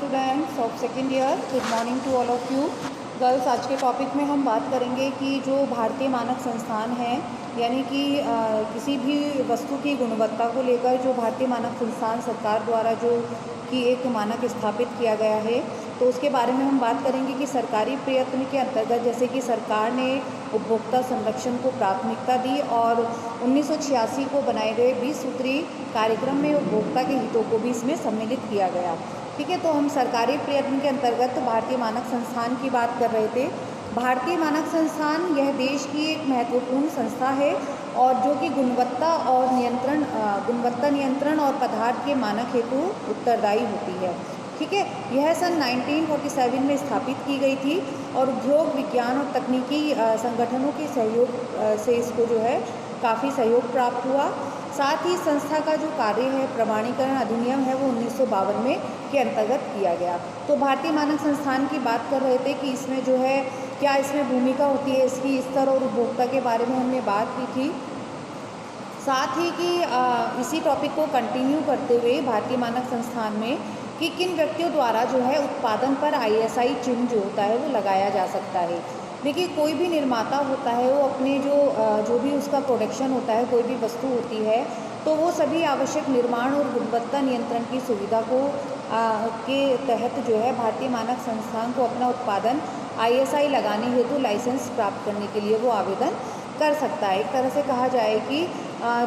Students of second year, good morning to all of you girls. आज के topic में हम बात करेंगे कि जो भारतीय मानक संस्थान है, यानी कि किसी भी वस्तु की गुणवत्ता को लेकर जो भारतीय मानक संस्थान सरकार द्वारा जो कि एक मानक स्थापित किया गया है, तो उसके बारे में हम बात करेंगे कि सरकारी प्रयत्न के अंतर्गत जैसे कि सरकार ने उपभोक्ता संरक्षण को प्राथमिकता दी और 1986 को बनाए गए 20 सूत्री कार्यक्रम में उपभोक्ता के हितों को भी इसमें सम्मिलित किया गया। ठीक है, तो हम सरकारी प्रयत्न के अंतर्गत भारतीय मानक संस्थान की बात कर रहे थे। भारतीय मानक संस्थान यह देश की एक महत्वपूर्ण संस्था है और जो कि गुणवत्ता नियंत्रण और पदार्थ के मानक हेतु उत्तरदायी होती है। ठीक है, यह सन 1947 में स्थापित की गई थी और उद्योग, विज्ञान और तकनीकी संगठनों के सहयोग से इसको जो है काफ़ी सहयोग प्राप्त हुआ। साथ ही संस्था का जो कार्य है, प्रमाणीकरण अधिनियम है, वो 1952 में के अंतर्गत किया गया। तो भारतीय मानक संस्थान की बात कर रहे थे कि इसमें जो है क्या इसमें भूमिका होती है, इसकी स्तर और उपभोक्ता के बारे में हमने बात की थी। साथ ही कि इसी टॉपिक को कंटिन्यू करते हुए भारतीय मानक संस्थान में कि किन व्यक्तियों द्वारा जो है उत्पादन पर ISI चिन्ह जो होता है वो लगाया जा सकता है। देखिए, कोई भी निर्माता होता है वो अपने जो भी उसका प्रोडक्शन होता है, कोई भी वस्तु होती है, तो वो सभी आवश्यक निर्माण और गुणवत्ता नियंत्रण की सुविधा को के तहत जो है भारतीय मानक संस्थान को अपना उत्पादन ISI लगाने हेतु लाइसेंस प्राप्त करने के लिए वो आवेदन कर सकता है। एक तरह से कहा जाए कि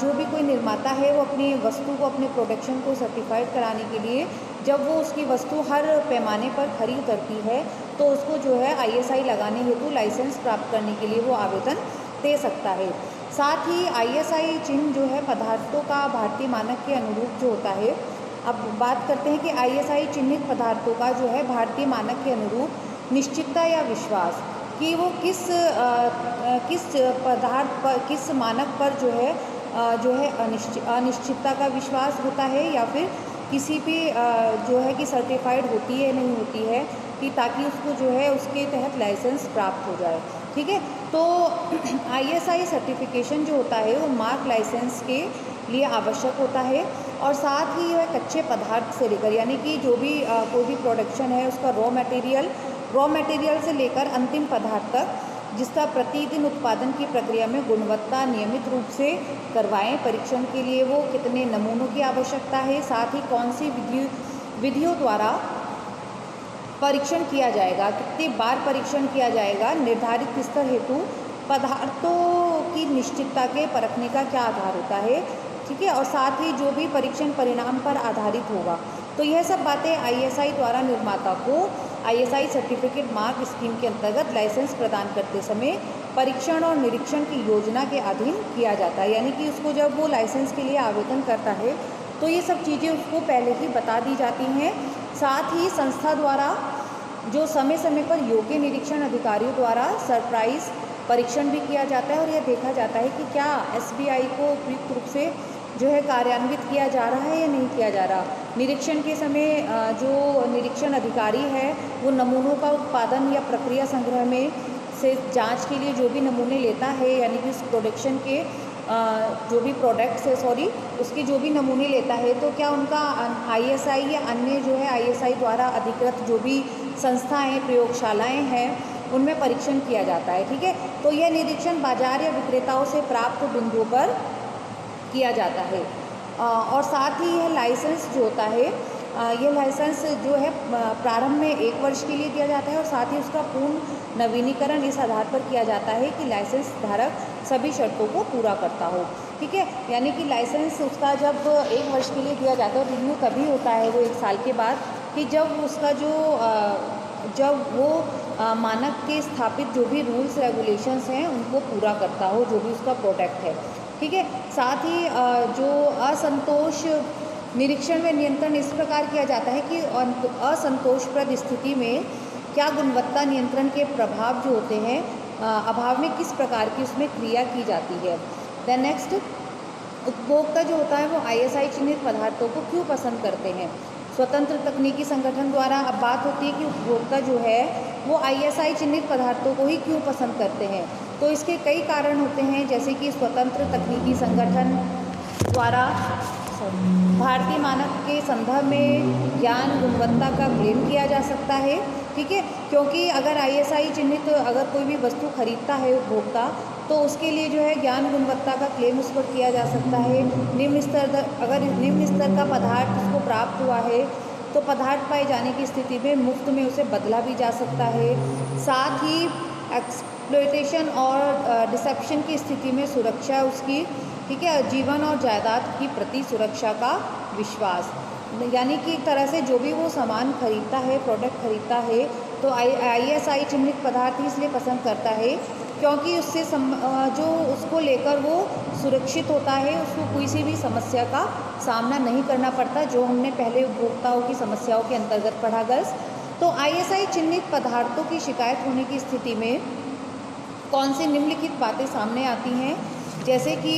जो भी कोई निर्माता है वो अपनी वस्तु को, अपने प्रोडक्शन को सर्टिफाइड कराने के लिए जब वो उसकी वस्तु हर पैमाने पर खरीद करती है तो उसको जो है ISI लगाने हेतु लाइसेंस प्राप्त करने के लिए वो आवेदन दे सकता है। साथ ही ISI चिन्ह जो है पदार्थों का भारतीय मानक के अनुरूप जो होता है। अब बात करते हैं कि ISI चिन्हित पदार्थों का जो है भारतीय मानक के अनुरूप निश्चितता या विश्वास कि वो किस पदार्थ पर, किस मानक पर जो है अनिश्चितता का विश्वास होता है या फिर किसी भी जो है कि सर्टिफाइड होती है नहीं होती है, कि ताकि उसको जो है उसके तहत लाइसेंस प्राप्त हो जाए। ठीक है, तो ISI सर्टिफिकेशन जो होता है वो मार्क लाइसेंस के लिए आवश्यक होता है और साथ ही यह कच्चे पदार्थ से लेकर, यानी कि जो भी कोई भी प्रोडक्शन है उसका रॉ मटेरियल से लेकर अंतिम पदार्थ तक, जिसका प्रतिदिन उत्पादन की प्रक्रिया में गुणवत्ता नियमित रूप से करवाएं। परीक्षण के लिए वो कितने नमूनों की आवश्यकता है, साथ ही कौन सी विधियों द्वारा परीक्षण किया जाएगा, कितनी बार परीक्षण किया जाएगा, निर्धारित स्तर हेतु पदार्थों की निश्चितता के परखने का क्या आधार होता है। ठीक है, और साथ ही जो भी परीक्षण परिणाम पर आधारित होगा। तो यह सब बातें ISI द्वारा निर्माता को ISI सर्टिफिकेट मार्क स्कीम के अंतर्गत लाइसेंस प्रदान करते समय परीक्षण और निरीक्षण की योजना के अधीन किया जाता है। यानी कि उसको जब वो लाइसेंस के लिए आवेदन करता है तो ये सब चीज़ें उसको पहले ही बता दी जाती हैं। साथ ही संस्था द्वारा जो समय समय पर योग्य निरीक्षण अधिकारियों द्वारा सरप्राइज परीक्षण भी किया जाता है और यह देखा जाता है कि क्या SBI को उपयुक्त रूप से जो है कार्यान्वित किया जा रहा है या नहीं किया जा रहा। निरीक्षण के समय जो निरीक्षण अधिकारी है वो नमूनों का उत्पादन या प्रक्रिया संग्रह में से जांच के लिए जो भी नमूने लेता है, यानी कि उस प्रोडक्शन के जो भी प्रोडक्ट्स है उसके जो भी नमूने लेता है, तो क्या उनका ISI या अन्य जो है ISI द्वारा अधिकृत जो भी संस्थाएँ, प्रयोगशालाएँ हैं, उनमें परीक्षण किया जाता है। ठीक है, तो यह निरीक्षण बाजार या विक्रेताओं से प्राप्त बिंदुओं पर किया जाता है। और साथ ही यह लाइसेंस जो होता है, यह लाइसेंस जो है प्रारंभ में 1 वर्ष के लिए दिया जाता है और साथ ही उसका पूर्ण नवीनीकरण इस आधार पर किया जाता है कि लाइसेंस धारक सभी शर्तों को पूरा करता हो। ठीक है, यानी कि लाइसेंस उसका जब 1 वर्ष के लिए दिया जाता है और रिन्यू कभी होता है वो 1 साल के बाद, कि जब उसका जब वो मानक के स्थापित जो भी रूल्स रेगुलेशंस हैं उनको पूरा करता हो, जो भी उसका प्रोडक्ट है। ठीक है, साथ ही जो असंतोष निरीक्षण में नियंत्रण इस प्रकार किया जाता है कि असंतोषप्रद स्थिति में क्या गुणवत्ता नियंत्रण के प्रभाव जो होते हैं अभाव में किस प्रकार की उसमें क्रिया की जाती है। देन नेक्स्ट, उपभोक्ता जो होता है वो ISI चिन्हित पदार्थों को क्यों पसंद करते हैं। स्वतंत्र तकनीकी संगठन द्वारा अब बात होती है कि उपभोक्ता जो है वो ISI चिन्हित पदार्थों को ही क्यों पसंद करते हैं। तो इसके कई कारण होते हैं, जैसे कि स्वतंत्र तकनीकी संगठन द्वारा भारतीय मानक के संदर्भ में ज्ञान गुणवत्ता का क्लेम किया जा सकता है। ठीक है, क्योंकि अगर ISI चिन्हित अगर कोई भी वस्तु खरीदता है उपभोक्ता, तो उसके लिए जो है ज्ञान गुणवत्ता का क्लेम उस पर किया जा सकता है। अगर निम्न स्तर का पदार्थ उसको प्राप्त हुआ है तो पदार्थ पाए जाने की स्थिति में मुफ्त में उसे बदला भी जा सकता है। साथ ही एक्सप्लॉयटेशन और डिसेप्शन की स्थिति में सुरक्षा उसकी, ठीक है, जीवन और जायदाद की प्रति सुरक्षा का विश्वास, यानी कि एक तरह से जो भी वो सामान खरीदता है, प्रोडक्ट खरीदता है, तो ISI चिन्हित पदार्थ ही इसलिए पसंद करता है क्योंकि उससे जो उसको लेकर वो सुरक्षित होता है, उसको किसी भी समस्या का सामना नहीं करना पड़ता, जो हमने पहले उपभोक्ताओं की समस्याओं के अंतर्गत पढ़ा गर्ल्स। तो ISI चिन्हित पदार्थों की शिकायत होने की स्थिति में कौन सी निम्नलिखित बातें सामने आती हैं, जैसे कि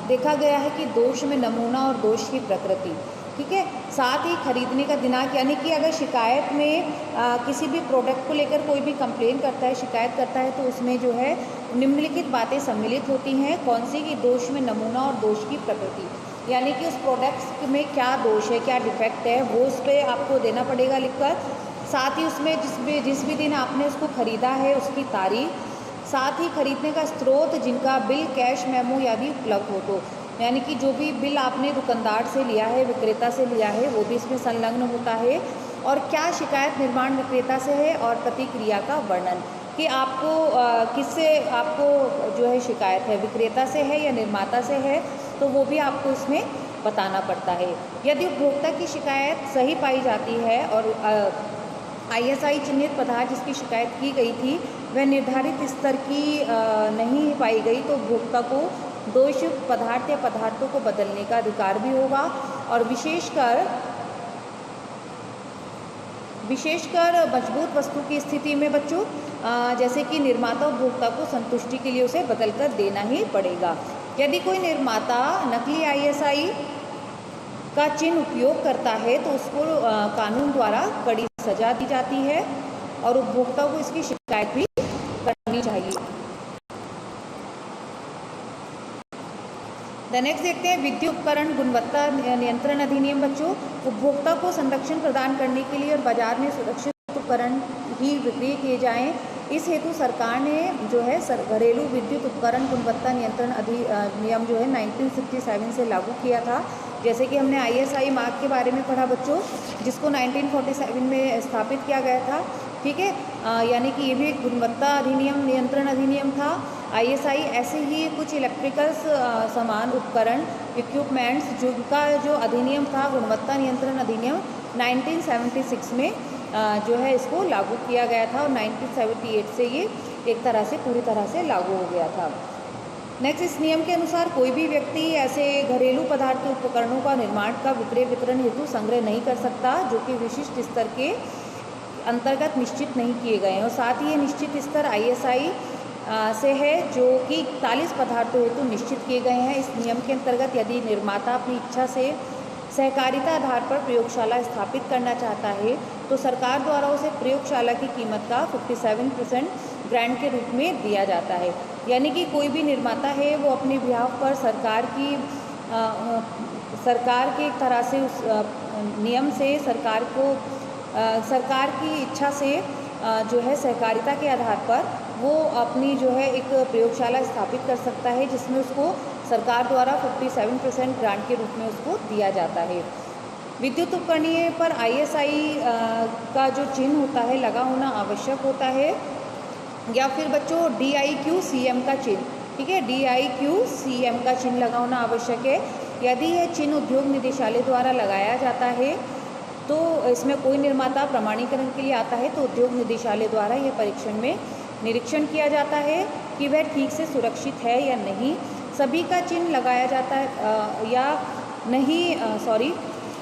देखा गया है कि दोष में नमूना और दोष की प्रकृति, ठीक है, साथ ही खरीदने का दिनांक, यानी कि अगर शिकायत में किसी भी प्रोडक्ट को लेकर कोई भी कंप्लेन करता है, शिकायत करता है, तो उसमें जो है निम्नलिखित बातें सम्मिलित होती हैं। कौन सी? कि दोष में नमूना और दोष की प्रकृति, यानी कि उस प्रोडक्ट में क्या दोष है, क्या डिफेक्ट है, वो उस पर आपको देना पड़ेगा लिखकर। साथ ही उसमें जिस भी दिन आपने उसको ख़रीदा है उसकी तारीख, साथ ही खरीदने का स्रोत जिनका बिल, कैश मेमो आदि उपलब्ध हो, तो यानी कि जो भी बिल आपने दुकानदार से लिया है, विक्रेता से लिया है, वो भी इसमें संलग्न होता है। और क्या शिकायत निर्माण विक्रेता से है, और प्रतिक्रिया का वर्णन कि आपको किससे आपको जो है शिकायत है, विक्रेता से है या निर्माता से है, तो वो भी आपको इसमें बताना पड़ता है। यदि उपभोक्ता की शिकायत सही पाई जाती है और ISI चिन्हित पदार्थ जिसकी शिकायत की गई थी वह निर्धारित स्तर की नहीं पाई गई, तो उपभोक्ता को दोषयुक्त पदार्थ या पदार्थों को बदलने का अधिकार भी होगा। और विशेषकर मजबूत वस्तु की स्थिति में बच्चों, जैसे कि निर्माता उपभोक्ता को संतुष्टि के लिए उसे बदल कर देना ही पड़ेगा। यदि कोई निर्माता नकली ISI का चिन्ह उपयोग करता है तो उसको कानून द्वारा कड़ी सजा दी जाती है और उपभोक्ता को इसकी शिकायत भी करनी चाहिए। नेक्स्ट देखते हैं विद्युत उपकरण गुणवत्ता नियंत्रण अधिनियम। बच्चों, उपभोक्ता को संरक्षण प्रदान करने के लिए और बाजार में सुरक्षित उपकरण ही बिक्री किए जाएं, इस हेतु सरकार ने जो है घरेलू विद्युत उपकरण गुणवत्ता नियंत्रण अधिनियम जो है 1967 से लागू किया था। जैसे कि हमने ISI मार्क के बारे में पढ़ा बच्चों, जिसको 1947 में स्थापित किया गया था। ठीक है, यानी कि ये भी एक गुणवत्ता अधिनियम, नियंत्रण अधिनियम था। ISI ऐसे ही कुछ इलेक्ट्रिकल सामान, उपकरण, इक्विपमेंट्स जिनका जो अधिनियम था गुणवत्ता नियंत्रण अधिनियम 1976 में जो है इसको लागू किया गया था और 1978 से ये एक तरह से पूरी तरह से लागू हो गया था। नेक्स्ट, इस नियम के अनुसार कोई भी व्यक्ति ऐसे घरेलू पदार्थ के उपकरणों का निर्माण का विक्रय वितरण हेतु संग्रह नहीं कर सकता जो कि विशिष्ट स्तर के अंतर्गत निश्चित नहीं किए गए हैं। और साथ ही ये निश्चित स्तर ISI से है जो कि 41 पदार्थों हेतु निश्चित किए गए हैं। इस नियम के अंतर्गत यदि निर्माता अपनी इच्छा से सहकारिता आधार पर प्रयोगशाला स्थापित करना चाहता है तो सरकार द्वारा उसे प्रयोगशाला की कीमत का 57% ग्रांट के रूप में दिया जाता है। यानी कि कोई भी निर्माता है वो अपने बिहाफ पर सरकार के एक तरह से उस नियम से सरकार की इच्छा से जो है सहकारिता के आधार पर वो अपनी जो है एक प्रयोगशाला स्थापित कर सकता है, जिसमें उसको सरकार द्वारा 57% ग्रांट के रूप में उसको दिया जाता है। विद्युत उपकरणीय पर ISI का जो चिन्ह होता है लगा होना आवश्यक होता है, या फिर बच्चों DIQCM का चिन्ह, ठीक है, DIQCM का चिन्ह लगा होना आवश्यक है। यदि यह चिन्ह उद्योग निदेशालय द्वारा लगाया जाता है तो इसमें कोई निर्माता प्रमाणीकरण के लिए आता है तो उद्योग निदेशालय द्वारा यह परीक्षण में निरीक्षण किया जाता है कि वह ठीक से सुरक्षित है या नहीं। सभी का चिन्ह लगाया जाता है या नहीं,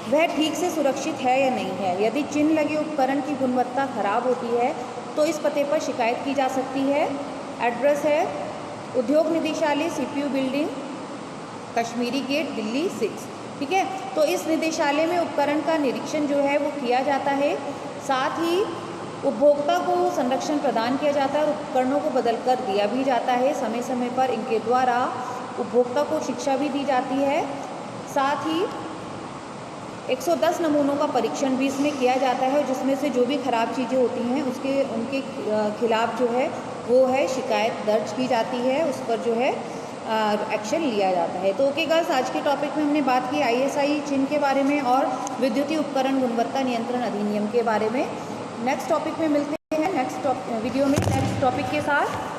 वह ठीक से सुरक्षित है या नहीं है। यदि चिन्ह लगे उपकरण की गुणवत्ता खराब होती है तो इस पते पर शिकायत की जा सकती है। एड्रेस है उद्योग निदेशालय, CPU बिल्डिंग, कश्मीरी गेट, दिल्ली 6। ठीक है, तो इस निदेशालय में उपकरण का निरीक्षण जो है वो किया जाता है। साथ ही उपभोक्ता को संरक्षण प्रदान किया जाता है और उपकरणों को बदल कर दिया भी जाता है। समय समय पर इनके द्वारा उपभोक्ता को शिक्षा भी दी जाती है। साथ ही 110 नमूनों का परीक्षण भी इसमें किया जाता है, जिसमें से जो भी ख़राब चीज़ें होती हैं उनके खिलाफ़ जो है वो है शिकायत दर्ज की जाती है, उस पर जो है एक्शन लिया जाता है। तो ओके गर्ल्स, आज के टॉपिक में हमने बात की ISI चिन्ह के बारे में और विद्युतीय उपकरण गुणवत्ता नियंत्रण अधिनियम के बारे में। नेक्स्ट टॉपिक में मिलते हैं नेक्स्ट वीडियो में नेक्स्ट टॉपिक के साथ।